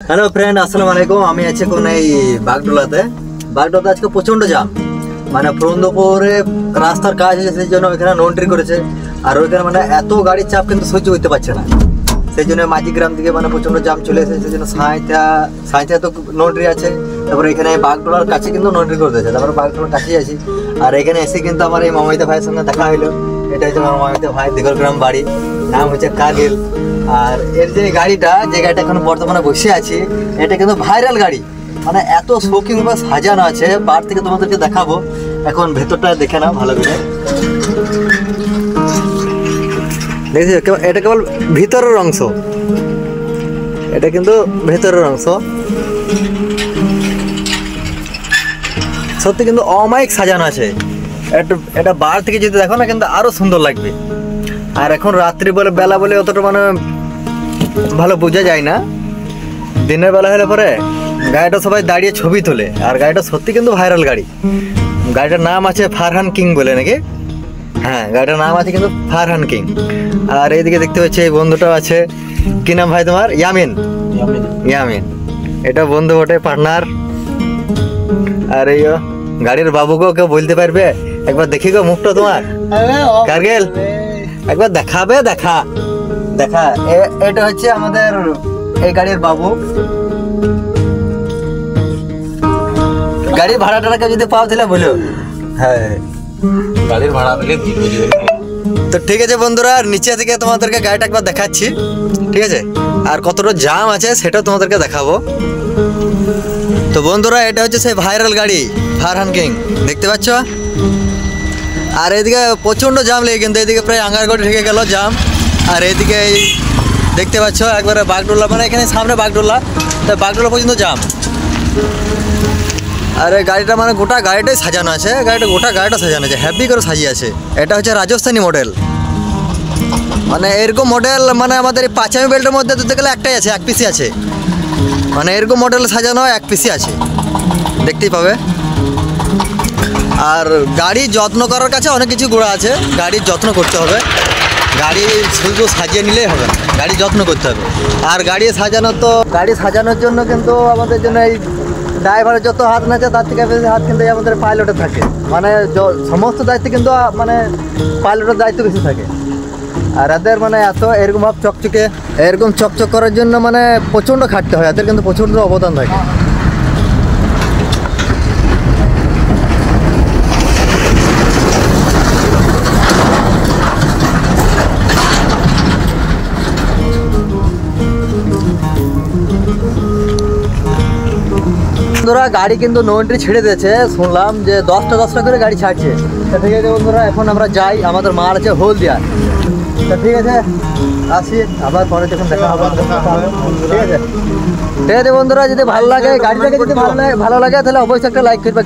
Hello friend, আসসালামু আলাইকুম। আমি আছি কোন এই বাগডোলাতে আজকে প্রচন্ড জাম। মানে ফ্রন্দপুরে রাস্তার কাজ হয়েছে, সেই জন্য ওইখানে নো এন্ট্রি করেছে। আর ওইখানে মানে এত গাড়ির চাপ কিন্তু সহ্য করতে পারছে না, সেই জন্য মাঝি গ্রাম থেকে মানে প্রচন্ড জাম চলে এসেছে। সেই জন্য সাঁইথা তো নো এন্ট্রি আছে, তারপরে এখানে বাগডোলার কাছে কিন্তু নো এন্ট্রি করে দিয়েছে। তারপরে বাগডোলার কাছেই আছি। আর এখানে এসে কিন্তু আমার এই মামাইদা ভাইয়ের সঙ্গে দেখা হইলো। এটা হচ্ছে আমার মামাইদা ভাই, দিগলগ্রাম বাড়ি, নাম হচ্ছে কাগেল। আর এর যে গাড়িটা এখন বর্তমানে বসে আছি, এটা কিন্তু ভাইরাল গাড়ি। মানে এত শৌখিন বা সাজানো আছে, বার থেকে তোমাদেরকে দেখাবো। এখন ভেতরটা দেখে নাও ভালো করে। দেখছি এটা কেবল ভিতরের অংশ, এটা কিন্তু ভেতরের অংশ। সত্যি কিন্তু অমায়িক সাজানো আছে। এটা বার থেকে যদি দেখো না, কিন্তু আরো সুন্দর লাগবে। আর এখন রাত্রি বলে বেলা বলে অতটা মানে ভালো বোঝা যায় না। দিনের বেলা হলে পরে গাড়িটা সবাই দাঁড়িয়ে ছবি তোলে। আর গাড়িটা সত্যি কিন্তু ভাইরাল গাড়ি। গাড়িটার নাম আছে ফারহান কিং বলে নাকি। হ্যাঁ, গাড়িটার নাম আছে কিন্তু ফারহান কিং। আর এইদিকে দেখতে পাচ্ছি এই বন্ধুটাও আছে। কি নাম ভাই তোমার? ইয়ামিন। এটা বন্ধু বটে, পার্টনার। আর এই গাড়ির বাবুকেও কেউ বলতে পারবে? একবার দেখি গো মুখটা তোমার, কার্গেল একবার দেখাবে। দেখা এটা হচ্ছে আমাদের এই গাড়ির বাবু। গাড়ির ভাড়াটা যদি পাও তাহলে বলো। হ্যাঁ, গাড়ির ভাড়া তো ঠিক আছে বন্ধুরা, নিচে থেকে তোমাদেরকে গাড়িটা একবার দেখাচ্ছি, ঠিক আছে? আর কতটা জাম আছে সেটাও তোমাদেরকে দেখাবো। তো বন্ধুরা, এটা হচ্ছে সেই ভাইরাল গাড়ি ফারহান কিং, দেখতে পাচ্ছ? আর এদিকে প্রচণ্ড জাম লেগে, কিন্তু এদিকে প্রায় আঙ্গারগড় ঢেকে গেল জাম। আর এদিকে এই দেখতে পাচ্ছ একবারে বাগডোলা, মানে এখানে সামনে বাগডোলা, তাই বাগডোলা পর্যন্ত জাম। আর এই গাড়িটা মানে গোটা গাড়িটাই সাজানো আছে, গোটা গাড়িটা সাজানো আছে, হ্যাপি করে সাজিয়ে আছে। এটা হচ্ছে রাজস্থানী মডেল। মানে এরকম মডেল মানে আমাদের এই পাঁচামি বেল্টের মধ্যে ধরতে গেলে একটাই আছে, এক পিসি আছে। মানে এরকম মডেল সাজানো এক পিসি আছে, দেখতেই পাবে। আর গাড়ি যত্ন করার কাছে অনেক কিছু গোড়া আছে। গাড়ির যত্ন করতে হবে, গাড়ি শুধু সাজিয়ে নিলেই হবে না, গাড়ি যত্ন করতে হবে। আর গাড়ি সাজানোর জন্য কিন্তু আমাদের জন্য এই ড্রাইভারের যত হাত নাচে তার থেকে বেশি হাত কিন্তু আমাদের পাইলটের থাকে। মানে সমস্ত দায়িত্ব কিন্তু মানে পাইলটের দায়িত্ব বেশি থাকে। আর এদের মানে এরকম ভাব চকচক করার জন্য মানে প্রচণ্ড খাটতে হয়, এদের কিন্তু প্রচণ্ড অবদান থাকে। বন্ধুরা, গাড়ি কিন্তু নো এন্ট্রি ছেড়ে দিয়েছে, শুনলাম যে 10টা করে গাড়ি ছাড়ছে। তা ঠিক আছে বন্ধুরা, এখন আমরা যাই, আমাদের মাল আছে হলদিয়া। তা ঠিক আছে, আসি, আবার পরে যখন দেখা হবে। ঠিক আছে বন্ধুরা, যদি ভালো লাগে গাড়িটাকে, যদি ভালো লাগে তাহলে অবশ্যই একটা লাইক করবে।